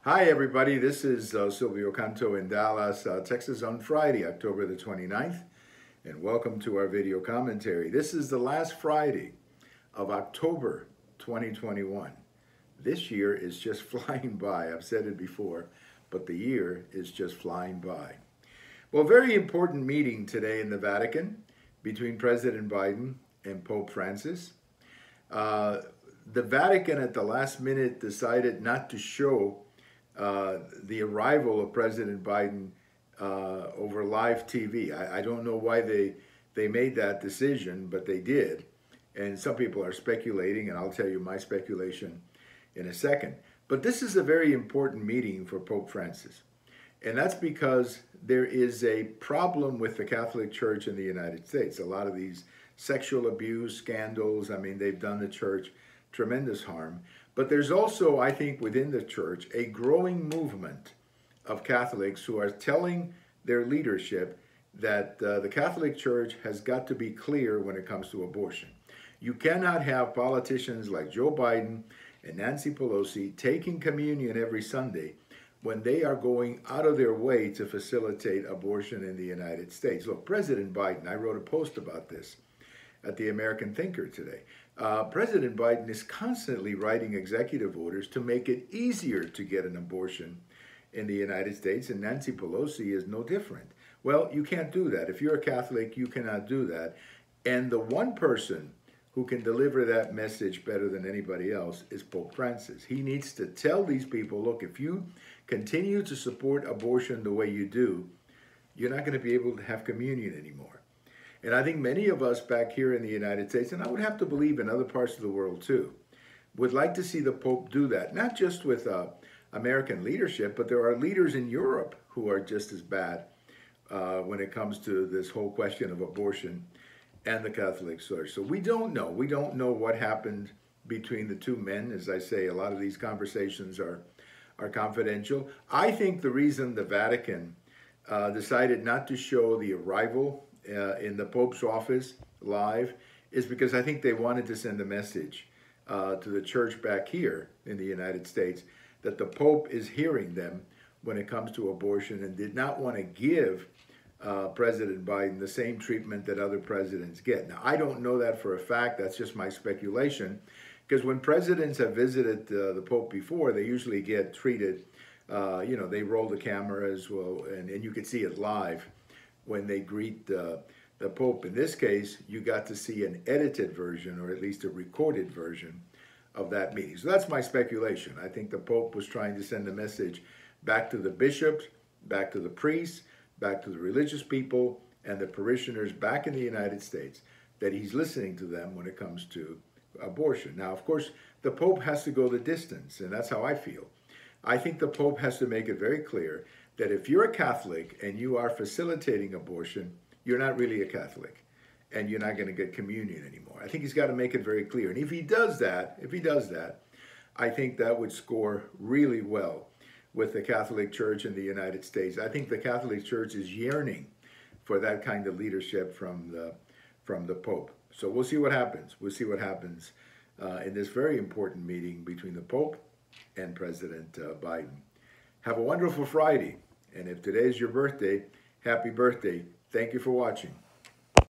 Hi, everybody. This is Silvio Canto in Dallas, Texas on Friday, October the 29th, and welcome to our video commentary. This is the last Friday of October 2021. This year is just flying by. I've said it before, but the year is just flying by. Well, very important meeting today in the Vatican between President Biden and Pope Francis. The Vatican at the last minute decided not to show the arrival of President Biden over live TV. I don't know why they made that decision, but they did. And some people are speculating, and I'll tell you my speculation in a second. But this is a very important meeting for Pope Francis. And that's because there is a problem with the Catholic Church in the United States. A lot of these sexual abuse scandals, I mean, they've done the church tremendous harm. But there's also, I think, within the church, a growing movement of Catholics who are telling their leadership that the Catholic Church has got to be clear when it comes to abortion. You cannot have politicians like Joe Biden and Nancy Pelosi taking communion every Sunday when they are going out of their way to facilitate abortion in the United States. Look, President Biden, I wrote a post about this at the American Thinker today. President Biden is constantly writing executive orders to make it easier to get an abortion in the United States, and Nancy Pelosi is no different. Well, you can't do that. If you're a Catholic, you cannot do that. And the one person who can deliver that message better than anybody else is Pope Francis. He needs to tell these people, look, if you continue to support abortion the way you do, you're not going to be able to have communion anymore. And I think many of us back here in the United States, and I would have to believe in other parts of the world too, would like to see the Pope do that, not just with American leadership, but there are leaders in Europe who are just as bad when it comes to this whole question of abortion and the Catholic Church. So we don't know. We don't know what happened between the two men. As I say, a lot of these conversations are confidential. I think the reason the Vatican decided not to show the arrival in the Pope's office live is because I think they wanted to send a message to the church back here in the United States that the Pope is hearing them when it comes to abortion and did not want to give President Biden the same treatment that other presidents get. Now, I don't know that for a fact. That's just my speculation, because when presidents have visited the Pope before, they usually get treated, they roll the camera as well, and you can see it live when they greet the Pope. In this case, you got to see an edited version, or at least a recorded version of that meeting. So that's my speculation. I think the Pope was trying to send a message back to the bishops, back to the priests, back to the religious people, and the parishioners back in the United States, that he's listening to them when it comes to abortion. Now, of course, the Pope has to go the distance, and that's how I feel. I think the Pope has to make it very clear that if you're a Catholic and you are facilitating abortion, you're not really a Catholic, and you're not going to get communion anymore. I think he's got to make it very clear. And if he does that, I think that would score really well with the Catholic Church in the United States. I think the Catholic Church is yearning for that kind of leadership from the Pope. So we'll see what happens. We'll see what happens in this very important meeting between the Pope and President Biden. Have a wonderful Friday. And if today is your birthday, happy birthday. Thank you for watching.